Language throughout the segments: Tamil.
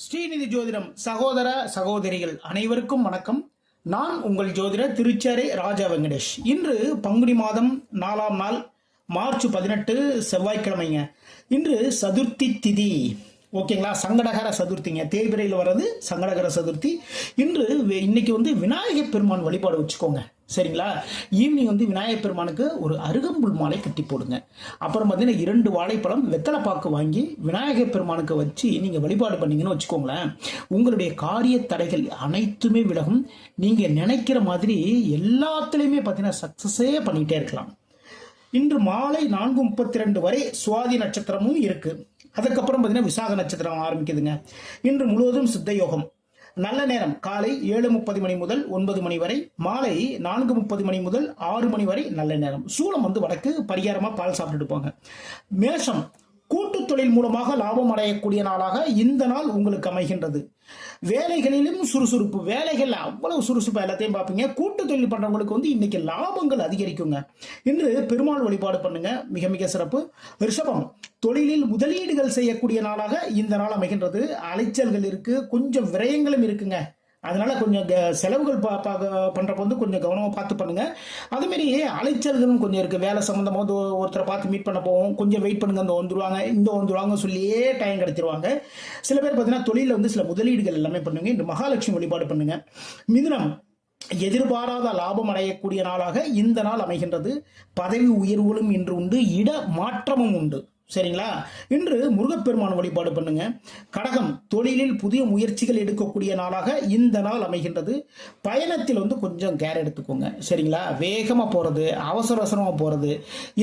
ஸ்ரீநிதி ஜோதிடம் சகோதர சகோதரிகள் அனைவருக்கும் வணக்கம். நான் உங்கள் ஜோதிடர் திருச்சேரை ராஜா வெங்கடேஷ். இன்று பங்குனி மாதம் 4ஆம் நாள் மார்ச் 18 செவ்வாய்க்கிழமைங்க. இன்று சதுர்த்தி திதி. ஓகேங்களா? சங்கடகர சதுர்த்திங்க. தேய்பிரையில் வர்றது சங்கடகர சதுர்த்தி. இன்னைக்கு விநாயகர் பெருமான் வழிபாடு வச்சுக்கோங்க. சரிங்களா? ஈவினிங் விநாயகர் பெருமானுக்கு ஒரு அருகம்புல் மாலை கட்டி போடுங்க. அப்புறம் 2 வாழைப்பழம் வெத்தலைப்பாக்கு வாங்கி விநாயகர் பெருமானுக்கு வச்சு நீங்க வழிபாடு பண்ணீங்கன்னு வச்சுக்கோங்களேன், உங்களுடைய காரிய தடைகள் அனைத்துமே விலகும். நீங்க நினைக்கிற மாதிரி எல்லாத்துலயுமே சக்சஸே பண்ணிட்டே இருக்கலாம். இன்று மாலை 4:32 வரை சுவாதி நட்சத்திரமும் இருக்கு. அதுக்கப்புறம் விசாக நட்சத்திரம் ஆரம்பிக்குதுங்க. இன்று முழுவதும் சித்த யோகம். நல்ல நேரம் காலை 7:30 மணி முதல் 9 மணி வரை, மாலை 4:30 மணி முதல் 6 மணி வரை நல்ல நேரம். சூலம் வடக்கு, பரிகாரமா பால் சாப்பிட்டுட்டு போங்க. மேஷம், கூட்டு தொழில் மூலமாக லாபம் அடையக்கூடிய நாளாக இந்த நாள் உங்களுக்கு அமைகின்றது. வேலைகளிலும் சுறுசுறுப்பு, வேலைகள் அவ்வளவு சுறுசுறுப்பு எல்லாத்தையும் பார்ப்பீங்க. கூட்டு தொழில் பண்றவங்களுக்கு இன்னைக்கு லாபங்கள் அதிகரிக்குங்க. இன்று பெருமாள் வழிபாடு பண்ணுங்க, மிக மிக சிறப்பு. ரிஷபம், தொழிலில் முதலீடுகள் செய்யக்கூடிய நாளாக இந்த நாள் அமைகின்றது. அலைச்சல்கள் இருக்கு, கொஞ்சம் விரயங்களும் இருக்குங்க. அதனால கொஞ்சம் செலவுகள் பண்றப்ப கொஞ்சம் கவனமா பார்த்து பண்ணுங்க. அதே மாதிரி அலைச்சல்களும் கொஞ்சம் இருக்கு. வேலை சம்பந்தமா ஒருத்தரை பார்த்து மீட் பண்ண போவோம், கொஞ்சம் வெயிட் பண்ணுங்க, வந்துருவாங்க சொல்லியே டைம் கிடைச்சிருவாங்க. சில பேர் தொழில சில முதலீடுகள் எல்லாமே பண்ணுங்க. இந்த மகாலட்சுமி வழிபாடு பண்ணுங்க. மிதுனம், எதிர்பாராத லாபம் அடையக்கூடிய நாளாக இந்த நாள் அமைகின்றது. பதவி உயர்வுகளும் இன்று உண்டு, இட மாற்றமும் உண்டு. சரிங்களா? இன்று முருகப்பெருமான் வழிபாடு பண்ணுங்க. கடகம், தொழிலில் புதிய முயற்சிகள் எடுக்கக்கூடிய நாளாக இந்த நாள் அமைகின்றது. பயணத்தில் கொஞ்சம் கேர் எடுத்துக்கோங்க. சரிங்களா? வேகமா போறது, அவசரமா போறது,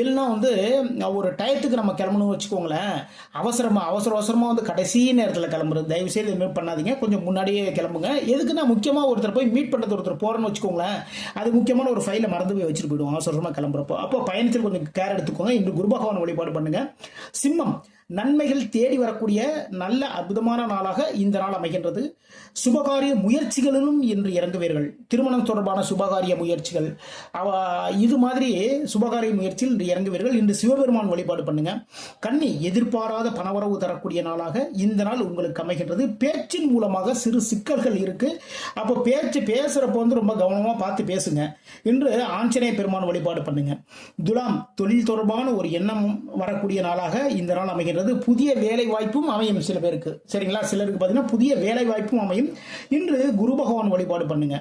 இல்லைன்னா ஒரு டயத்துக்கு நம்ம கிளம்பணும்னு வச்சுக்கோங்களேன், அவசரமா கடைசி நேரத்தில் கிளம்புறது. தயவு செய்து இதுமாதிரி பண்ணாதீங்க, கொஞ்சம் முன்னாடியே கிளம்புங்க. எதுக்குன்னா முக்கியமா ஒருத்தர் போய் மீட் பண்றது, ஒருத்தர் போறேன்னு வச்சுக்கோங்களேன், அது முக்கியமான ஒரு ஃபைலை மறந்து போய் வச்சுட்டு போயிடுவோம் அவசரமா கிளம்புறப்போ. அப்போ பயணத்தில் கொஞ்சம் கேர் எடுத்துக்கோங்க. இன்று குரு பகவான் வழிபாடு பண்ணுங்க. சிம்மம், நன்மைகள் தேடி வரக்கூடிய நல்ல அற்புதமான நாளாக இந்த நாள் அமைகின்றது. சுபகாரிய முயற்சிகளிலும் இன்று இறங்குவீர்கள். திருமணம் தொடர்பான சுபகாரிய முயற்சிகள், இது மாதிரி சுபகாரிய முயற்சியில் இன்று இறங்குவீர்கள். இன்று சிவபெருமான் வழிபாடு பண்ணுங்க. கன்னி, எதிர்பாராத பணவரவு தரக்கூடிய நாளாக இந்த நாள் உங்களுக்கு அமைகின்றது. பேச்சின் மூலமாக சிறு சிக்கல்கள் இருக்கு. அப்போ பேசுறப்போ ரொம்ப கவனமா பார்த்து பேசுங்க. இன்று ஆஞ்சநேய பெருமான் வழிபாடு பண்ணுங்க. துலாம், தொழில் தொடர்பான ஒரு எண்ணம் வரக்கூடிய நாளாக இந்த நாள் அமைகின்றது. புதிய வேலை வாய்ப்பும் அமையும் சில பேருக்கு. சரிங்களா? சிலருக்கு புதிய வேலை வாய்ப்பும் அமையும். இன்று குரு பகவான் வழிபாடு பண்ணுங்க.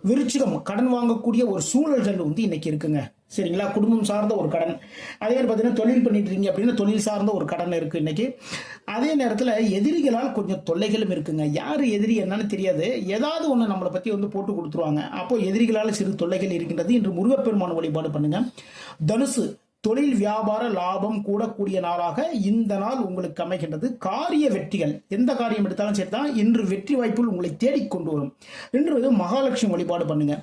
விருச்சிகம், கடன் வாங்கக்கூடிய ஒரு சூழல்கள் இன்னைக்கு இருக்குங்க. சரிங்களா? குடும்பம் சார்ந்த ஒரு கடன், அதே மாதிரி தொழில் பண்ணிட்டு இருக்கீங்க அப்படின்னா தொழில் சார்ந்த ஒரு கடன் இருக்கு இன்னைக்கு. அதே நேரத்தில் எதிரிகளால் கொஞ்சம் தொல்லைகளும் இருக்குங்க. யாரு எதிரி என்னன்னு தெரியாது, ஏதாவது ஒன்று நம்மளை பத்தி போட்டு கொடுத்துருவாங்க. அப்போ எதிரிகளால் சிறு தொல்லைகள் இருக்கின்றது. இன்று முருகப்பெருமான் வழிபாடு பண்ணுங்க. தனுசு, தொழில் வியாபார லாபம் கூடக்கூடிய நாளாக இந்த நாள் உங்களுக்கு அமைகின்றது. காரிய வெற்றிகள், எந்த காரியம் எடுத்தாலும் சரிதான், இன்று வெற்றி வாய்ப்புகள் உங்களை தேடிக்கொண்டு வரும். இன்று மகாலட்சுமி வழிபாடு பண்ணுங்க.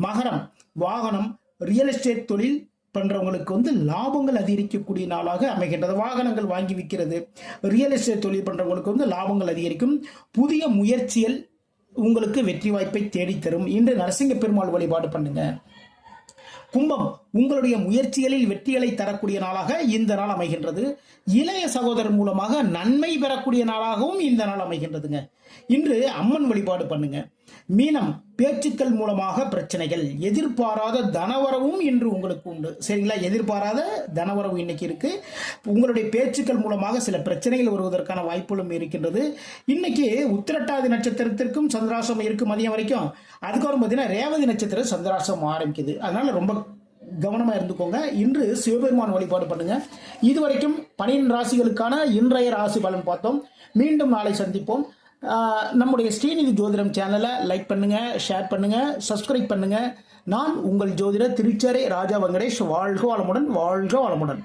மகரம், வாகனம், ரியல் எஸ்டேட் தொழில் பண்றவங்களுக்கு லாபங்கள் அதிகரிக்கக்கூடிய நாளாக அமைகின்றது. வாகனங்கள் வாங்கி விற்கிறது, ரியல் எஸ்டேட் தொழில் பண்றவங்களுக்கு லாபங்கள் அதிகரிக்கும். புதிய முயற்சிகள் உங்களுக்கு வெற்றி வாய்ப்பை தேடித்தரும். இன்று நரசிங்க பெருமாள் வழிபாடு பண்ணுங்க. கும்பம், உங்களுடைய முயற்சிகளில் வெற்றிகளை தரக்கூடிய நாளாக இந்த நாள் அமைகின்றது. இளைய சகோதரர் மூலமாக நன்மை பெறக்கூடிய நாளாகவும் இந்த நாள் அமைகின்றதுங்க. இன்று அம்மன் வழிபாடு பண்ணுங்க. மீனம், பேச்சுக்கள் மூலமாக பிரச்சனைகள், எதிர்பாராத தனவரவும் இன்று உங்களுக்கு உண்டு. சரிங்களா? எதிர்பாராத தனவரவு இன்னைக்கு இருக்கு. உங்களுடைய பேச்சுக்கள் மூலமாக சில பிரச்சனைகள் வருவதற்கான வாய்ப்புகளும் இருக்கின்றது. இன்னைக்கு உத்திரட்டாதி நட்சத்திரத்திற்கும் சந்திராசம் இருக்கு மதியம் வரைக்கும். அதுக்கப்புறம் ரேவதி நட்சத்திரம் சந்திராசம் ஆரம்பிக்குது. அதனால ரொம்ப கவனமா இருந்துக்கோங்க. இன்று சிவபெருமான் வழிபாடு பண்ணுங்க. இதுவரைக்கும் 12 ராசிகளுக்கான இன்றைய ராசி பலன் பார்த்தோம். மீண்டும் நாளை சந்திப்போம். நம்முடைய ஸ்ரீநிதி ஜோதிடம் சேனலை லைக் பண்ணுங்க, ஷேர் பண்ணுங்க, சப்ஸ்கிரைப் பண்ணுங்க. நான் உங்கள் ஜோதிடர் திருச்சேரை ராஜா வெங்கடேஷ். வாழ்க வளமுடன், வாழ்க வளமுடன்.